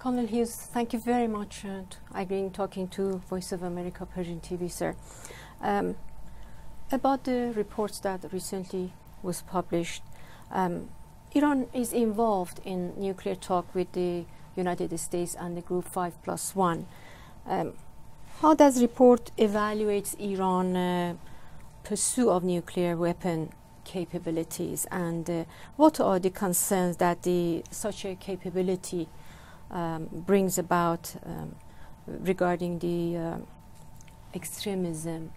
Colonel Hughes, thank you very much for agreeing talking to Voice of America Persian TV, sir. About the reports that recently was published, Iran is involved in nuclear talk with the United States and the Group 5+1. How does report evaluates Iran pursuit of nuclear weapon capabilities, and what are the concerns that such a capability brings about regarding the extremism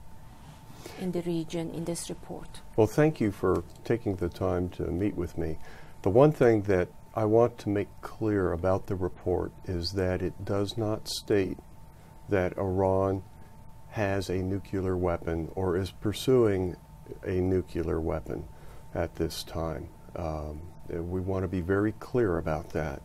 in the region in this report? Well, thank you for taking the time to meet with me. The one thing that I want to make clear about the report is that it does not state that Iran has a nuclear weapon or is pursuing a nuclear weapon at this time. We want to be very clear about that.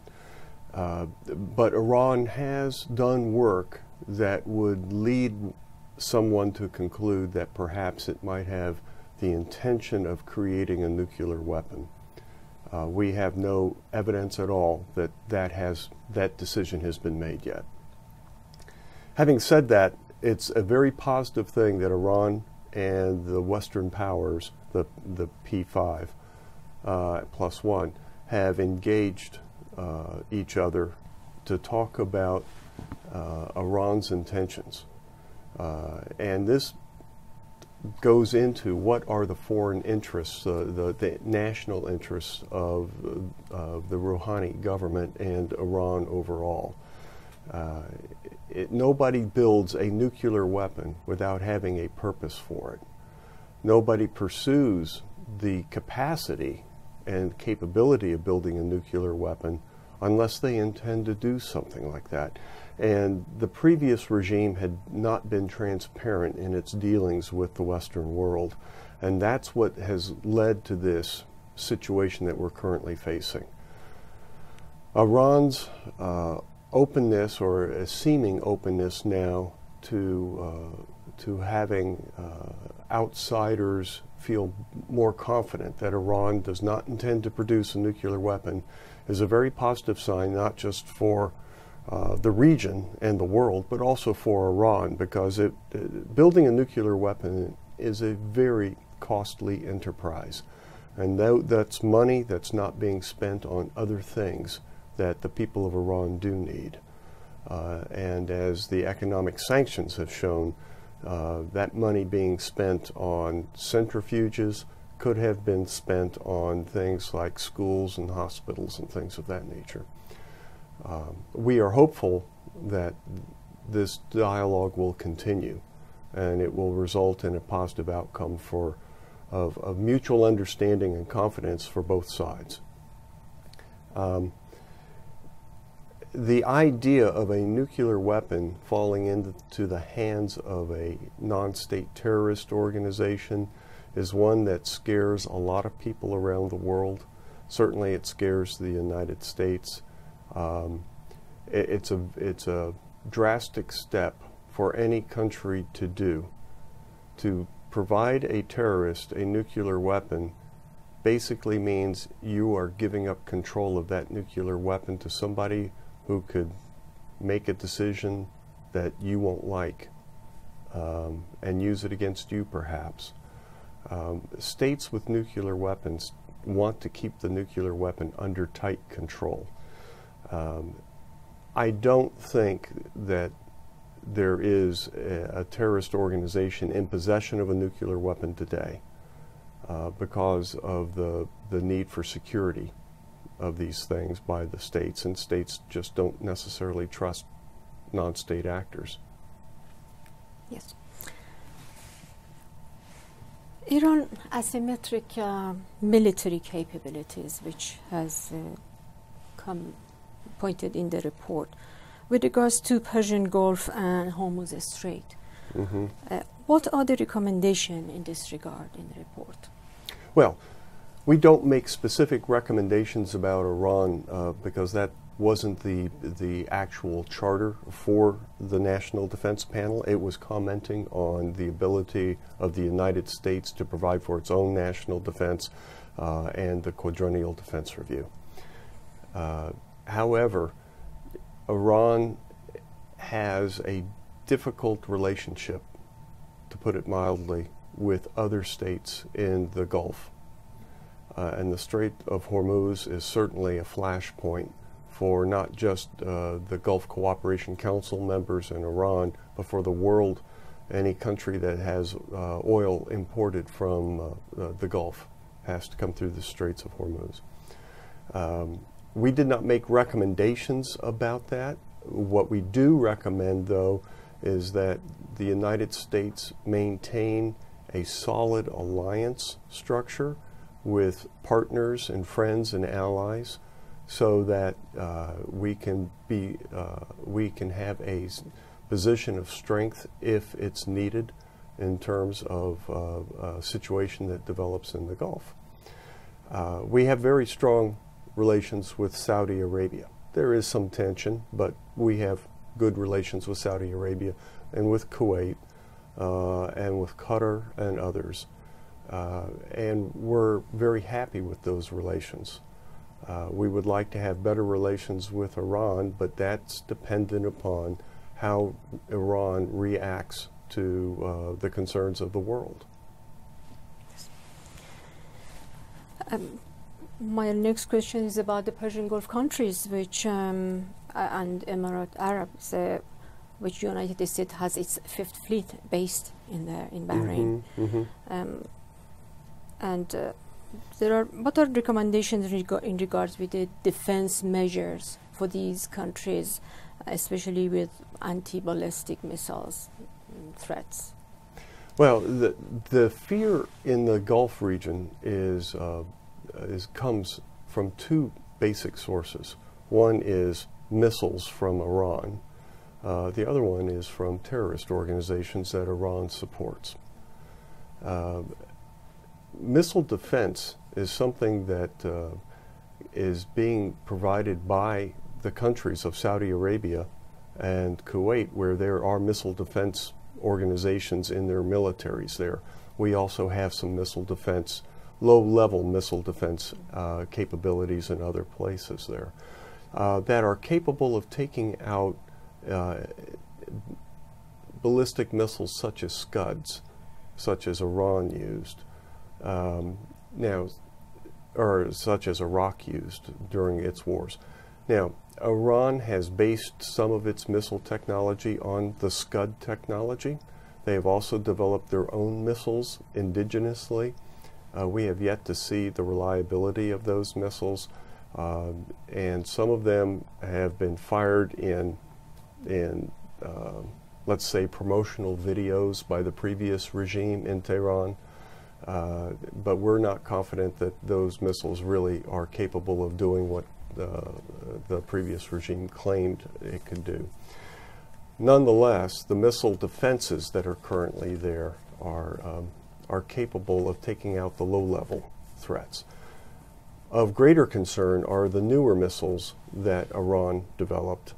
But Iran has done work that would lead someone to conclude that perhaps it might have the intention of creating a nuclear weapon. We have no evidence at all that that decision has been made yet. Having said that, it's a very positive thing that Iran and the Western powers, the P5 +1, have engaged each other to talk about Iran's intentions. And this goes into what are the foreign interests, the national interests of the Rouhani government and Iran overall. Nobody builds a nuclear weapon without having a purpose for it. Nobody pursues the capacity and capability of building a nuclear weapon unless they intend to do something like that. And the previous regime had not been transparent in its dealings with the Western world. And that's what has led to this situation that we're currently facing. Iran's openness, or a seeming openness now, to having outsiders feel more confident that Iran does not intend to produce a nuclear weapon is a very positive sign, not just for the region and the world, but also for Iran, because building a nuclear weapon is a very costly enterprise. And that's money that's not being spent on other things that the people of Iran do need. And as the economic sanctions have shown, that money being spent on centrifuges could have been spent on things like schools and hospitals and things of that nature. We are hopeful that this dialogue will continue and it will result in a positive outcome of mutual understanding and confidence for both sides. The idea of a nuclear weapon falling into the hands of a non-state terrorist organization is one that scares a lot of people around the world. Certainly it scares the United States. It's a drastic step for any country to do. To provide a terrorist a nuclear weapon basically means you are giving up control of that nuclear weapon to somebody who could make a decision that you won't like and use it against you, perhaps. States with nuclear weapons want to keep the nuclear weapon under tight control. I don't think that there is a terrorist organization in possession of a nuclear weapon today because of the need for security of these things by the states, and states just don't necessarily trust non-state actors. Yes. Iran asymmetric military capabilities, which has come pointed in the report, with regards to Persian Gulf and Hormuz Strait. Mm-hmm. What are the recommendations in this regard in the report? Well, we don't make specific recommendations about Iran because that wasn't the actual charter for the National Defense Panel. It was commenting on the ability of the United States to provide for its own national defense and the Quadrennial Defense Review. However, Iran has a difficult relationship, to put it mildly, with other states in the Gulf. And the Strait of Hormuz is certainly a flashpoint for not just the Gulf Cooperation Council members in Iran, but for the world. Any country that has oil imported from the Gulf has to come through the Straits of Hormuz. We did not make recommendations about that. What we do recommend, though, is that the United States maintain a solid alliance structure with partners and friends and allies, so that we can have a position of strength if it's needed in terms of a situation that develops in the Gulf. We have very strong relations with Saudi Arabia. There is some tension, but we have good relations with Saudi Arabia and with Kuwait and with Qatar and others. And we're very happy with those relations. We would like to have better relations with Iran, but that's dependent upon how Iran reacts to the concerns of the world. My next question is about the Persian Gulf countries, which and Emirate Arabs, which United States has its fifth fleet based in Bahrain. What are recommendations in regards with the defense measures for these countries, especially with anti-ballistic missiles threats? Well, the fear in the Gulf region comes from two basic sources. One is missiles from Iran. The other one is from terrorist organizations that Iran supports. Missile defense is something that is being provided by the countries of Saudi Arabia and Kuwait, where there are missile defense organizations in their militaries there. We also have some missile defense, low-level missile defense capabilities in other places there that are capable of taking out ballistic missiles such as Scuds, such as Iran used, or such as Iraq used during its wars. Now, Iran has based some of its missile technology on the Scud technology. They have also developed their own missiles indigenously. We have yet to see the reliability of those missiles, and some of them have been fired in let's say, promotional videos by the previous regime in Tehran. But we're not confident that those missiles really are capable of doing what the previous regime claimed it could do. Nonetheless, the missile defenses that are currently there are capable of taking out the low-level threats. Of greater concern are the newer missiles that Iran developed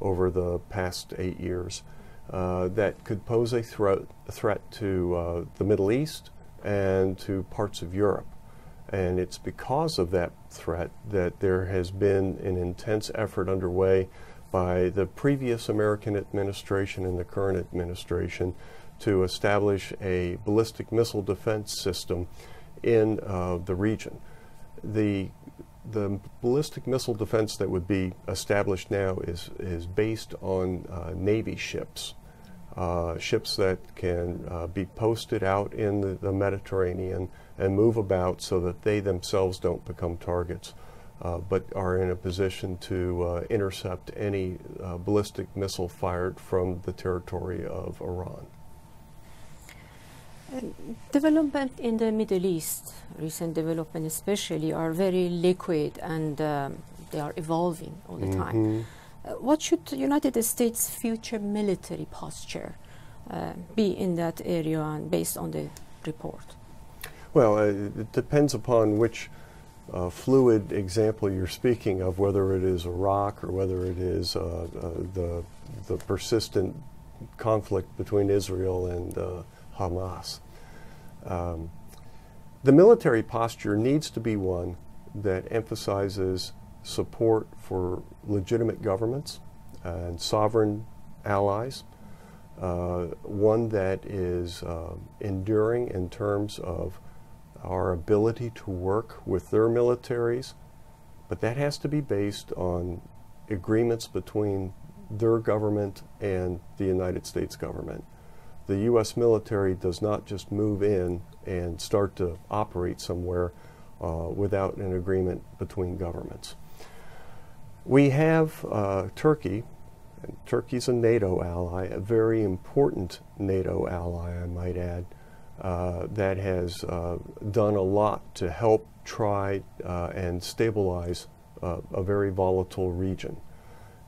over the past 8 years that could pose a threat to the Middle East and to parts of Europe. And it's because of that threat that there has been an intense effort underway by the previous American administration and the current administration to establish a ballistic missile defense system in the region. The ballistic missile defense that would be established now is based on Navy ships. Ships that can be posted out in the Mediterranean and move about so that they themselves don't become targets, but are in a position to intercept any ballistic missile fired from the territory of Iran. Development in the Middle East, recent development especially, are very liquid and they are evolving all the time. What should the United States' future military posture be in that area, and based on the report? Well, it depends upon which fluid example you're speaking of, whether it is Iraq or whether it is the persistent conflict between Israel and Hamas. The military posture needs to be one that emphasizes support for legitimate governments and sovereign allies, one that is enduring in terms of our ability to work with their militaries, but that has to be based on agreements between their government and the United States government. The U.S. military does not just move in and start to operate somewhere without an agreement between governments. We have Turkey, and Turkey's a NATO ally, a very important NATO ally, I might add, that has done a lot to help try and stabilize a very volatile region.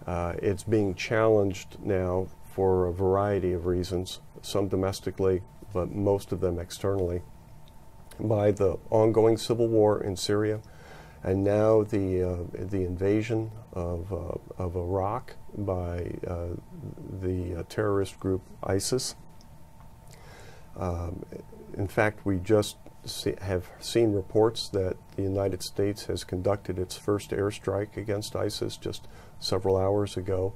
It's being challenged now for a variety of reasons, some domestically, but most of them externally, by the ongoing civil war in Syria, and now the invasion of Iraq by the terrorist group ISIS. In fact, we just have seen reports that the United States has conducted its first airstrike against ISIS just several hours ago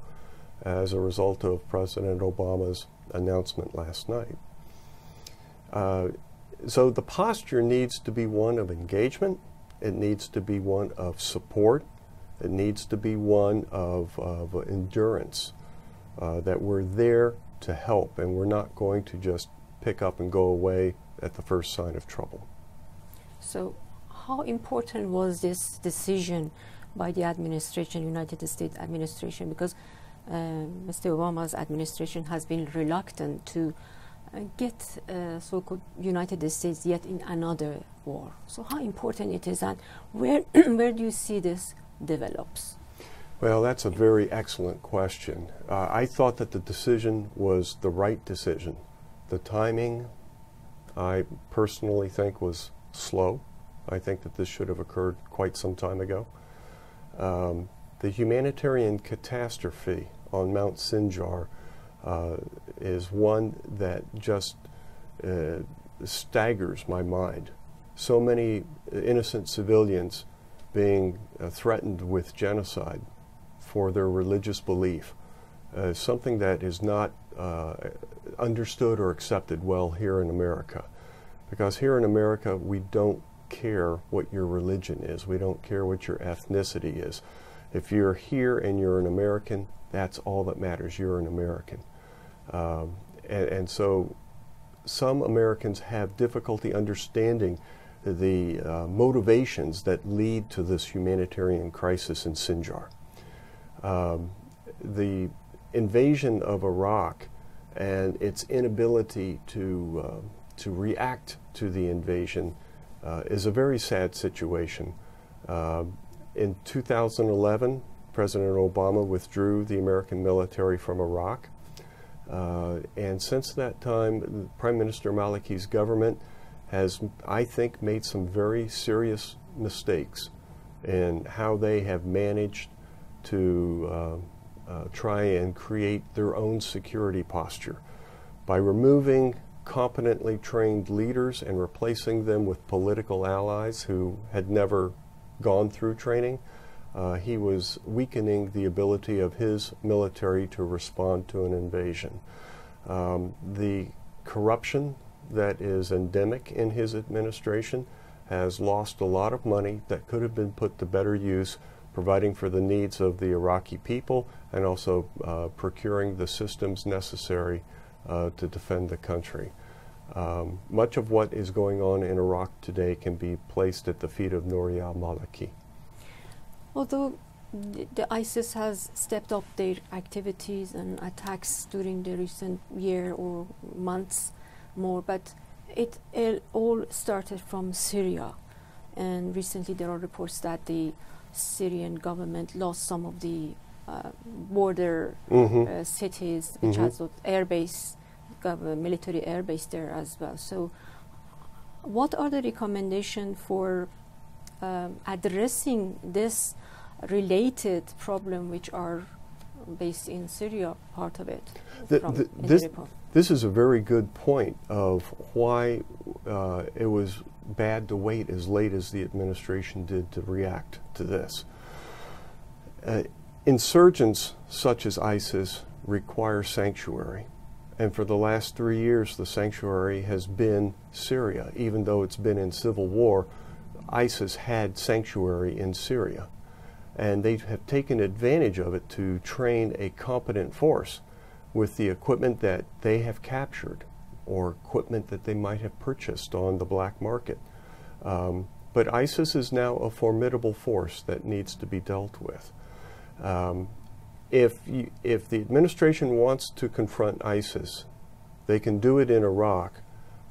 as a result of President Obama's announcement last night. So the posture needs to be one of engagement. It needs to be one of support. It needs to be one of endurance, that we're there to help and we're not going to just pick up and go away at the first sign of trouble. So how important was this decision by the administration, United States administration? Because Mr. Obama's administration has been reluctant to get so-called United States yet in another war. So how important it is, and where do you see this develops? Well, that's a very excellent question. I thought that the decision was the right decision. The timing, I personally think, was slow. I think that this should have occurred quite some time ago. The humanitarian catastrophe on Mount Sinjar is one that just staggers my mind. So many innocent civilians being threatened with genocide for their religious belief, something that is not understood or accepted well here in America. Because here in America, we don't care what your religion is. We don't care what your ethnicity is. If you're here and you're an American, that's all that matters. You're an American. And so some Americans have difficulty understanding the motivations that lead to this humanitarian crisis in Sinjar. The invasion of Iraq and its inability to react to the invasion is a very sad situation. In 2011, President Obama withdrew the American military from Iraq. And since that time, Prime Minister Maliki's government has, I think, made some very serious mistakes in how they have managed to try and create their own security posture by removing competently trained leaders and replacing them with political allies who had never gone through training. He was weakening the ability of his military to respond to an invasion. The corruption that is endemic in his administration has lost a lot of money that could have been put to better use, providing for the needs of the Iraqi people and also procuring the systems necessary to defend the country. Much of what is going on in Iraq today can be placed at the feet of Nouri al-Maliki. Although the ISIS has stepped up their activities and attacks during the recent year or months more, but it all started from Syria. And recently there are reports that the Syrian government lost some of the border cities, which has an airbase, military airbase there as well. So what are the recommendations for addressing this related problem which are based in Syria, part of it? This is a very good point of why it was bad to wait as late as the administration did to react to this. Insurgents such as ISIS require sanctuary. And for the last 3 years, the sanctuary has been Syria. Even though it's been in civil war, ISIS had sanctuary in Syria. And they have taken advantage of it to train a competent force with the equipment that they have captured or equipment that they might have purchased on the black market. But ISIS is now a formidable force that needs to be dealt with. If the administration wants to confront ISIS, they can do it in Iraq,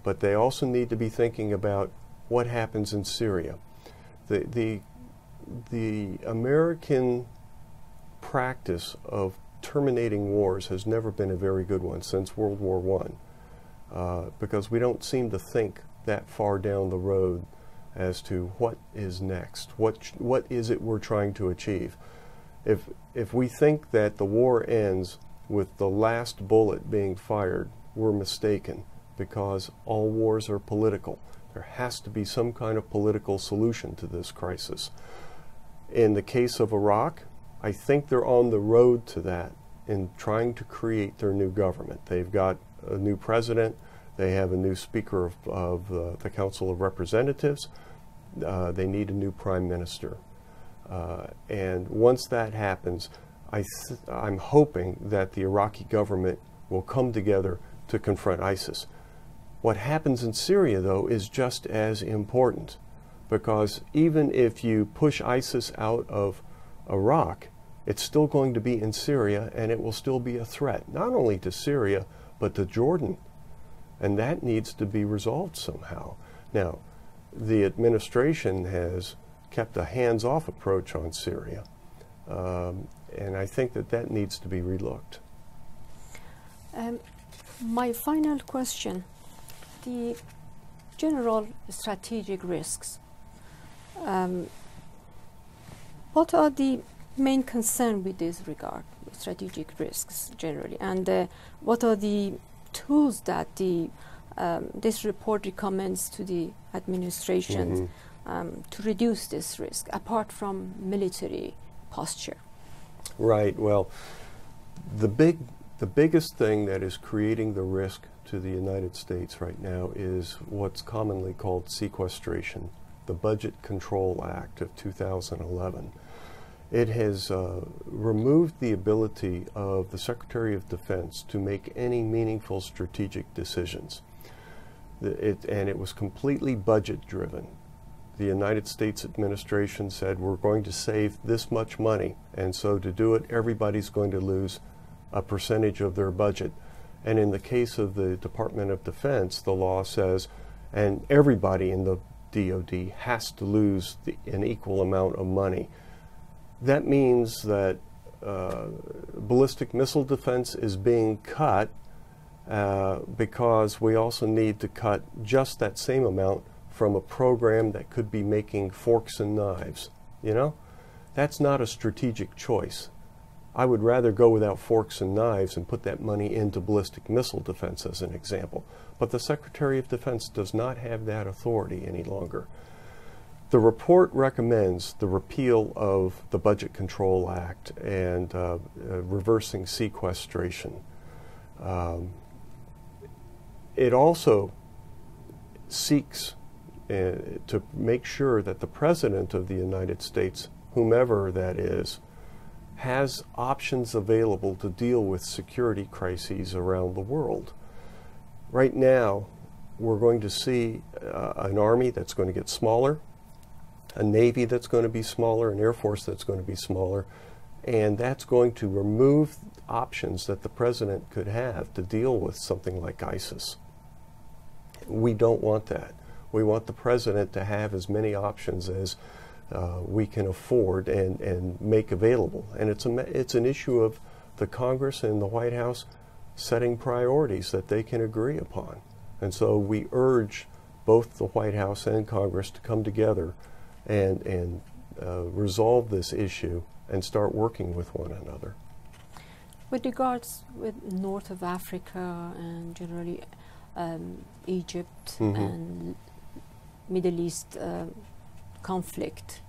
but they also need to be thinking about what happens in Syria. The American practice of terminating wars has never been a very good one since World War I, because we don't seem to think that far down the road as to what is next. What is it we're trying to achieve? If we think that the war ends with the last bullet being fired, we're mistaken, because all wars are political. There has to be some kind of political solution to this crisis. In the case of Iraq, I think they're on the road to that in trying to create their new government. They've got a new president. They have a new Speaker of the Council of Representatives. They need a new Prime Minister. And once that happens, I'm hoping that the Iraqi government will come together to confront ISIS. What happens in Syria, though, is just as important, because even if you push ISIS out of Iraq, it's still going to be in Syria, and it will still be a threat, not only to Syria, but to Jordan. And that needs to be resolved somehow. Now, the administration has kept a hands-off approach on Syria, and I think that needs to be relooked. My final question, the general strategic risks. What are the main concerns with this regard, strategic risks generally, and what are the tools that this report recommends to the administration to reduce this risk, apart from military posture? Right. Well, the biggest thing that is creating the risk to the United States right now is what's commonly called sequestration, the Budget Control Act of 2011. It has removed the ability of the Secretary of Defense to make any meaningful strategic decisions. And it was completely budget-driven. The United States administration said, we're going to save this much money, and so to do it, everybody's going to lose a percentage of their budget. And in the case of the Department of Defense, the law says, and everybody in the DoD has to lose an equal amount of money. That means that ballistic missile defense is being cut because we also need to cut just that same amount from a program that could be making forks and knives. You know, that's not a strategic choice. I would rather go without forks and knives and put that money into ballistic missile defense as an example. But the Secretary of Defense does not have that authority any longer. The report recommends the repeal of the Budget Control Act and reversing sequestration. It also seeks to make sure that the President of the United States, whomever that is, has options available to deal with security crises around the world. Right now, we're going to see an Army that's going to get smaller, a Navy that's going to be smaller, an Air Force that's going to be smaller, and that's going to remove options that the President could have to deal with something like ISIS. We don't want that. We want the President to have as many options as we can afford and make available. And it's an issue of the Congress and the White House setting priorities that they can agree upon. And so we urge both the White House and Congress to come together and resolve this issue and start working with one another. With regards with North of Africa and generally Egypt and Middle East conflict,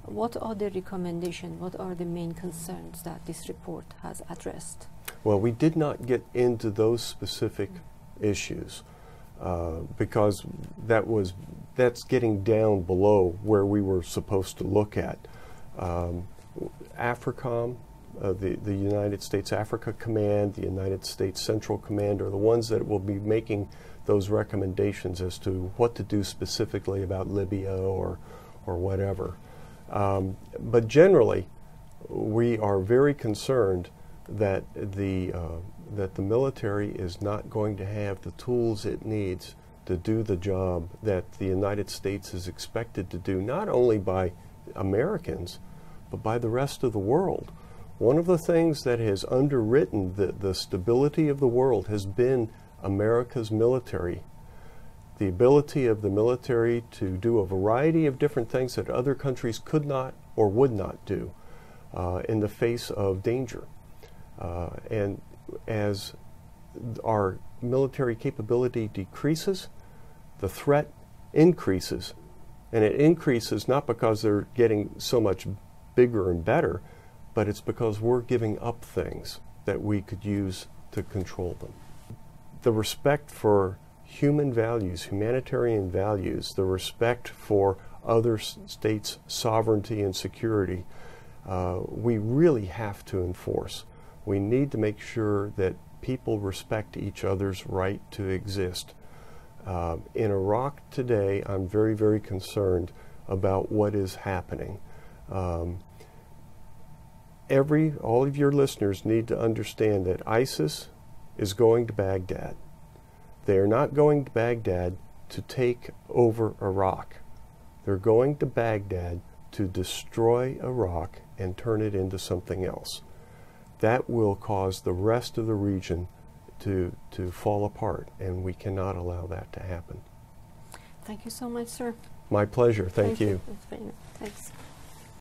What are the recommendations? What are the main concerns that this report has addressed? Well, we did not get into those specific issues because that's getting down below where we were supposed to look at. AFRICOM, the United States Africa Command, the United States Central Command are the ones that will be making those recommendations as to what to do specifically about Libya or whatever. But generally, we are very concerned that the military is not going to have the tools it needs to do the job that the United States is expected to do, not only by Americans, but by the rest of the world. One of the things that has underwritten the stability of the world has been America's military. The ability of the military to do a variety of different things that other countries could not or would not do in the face of danger. And as our military capability decreases, the threat increases. And it increases not because they're getting so much bigger and better, but it's because we're giving up things that we could use to control them. The respect for human values, humanitarian values, the respect for other states' sovereignty and security, we really have to enforce. We need to make sure that people respect each other's right to exist. In Iraq today, I'm very, very concerned about what is happening. All of your listeners need to understand that ISIS is going to Baghdad. They are not going to Baghdad to take over Iraq. They're going to Baghdad to destroy Iraq and turn it into something else. That will cause the rest of the region to fall apart, and we cannot allow that to happen. Thank you so much, sir. My pleasure. Thank you. Thanks.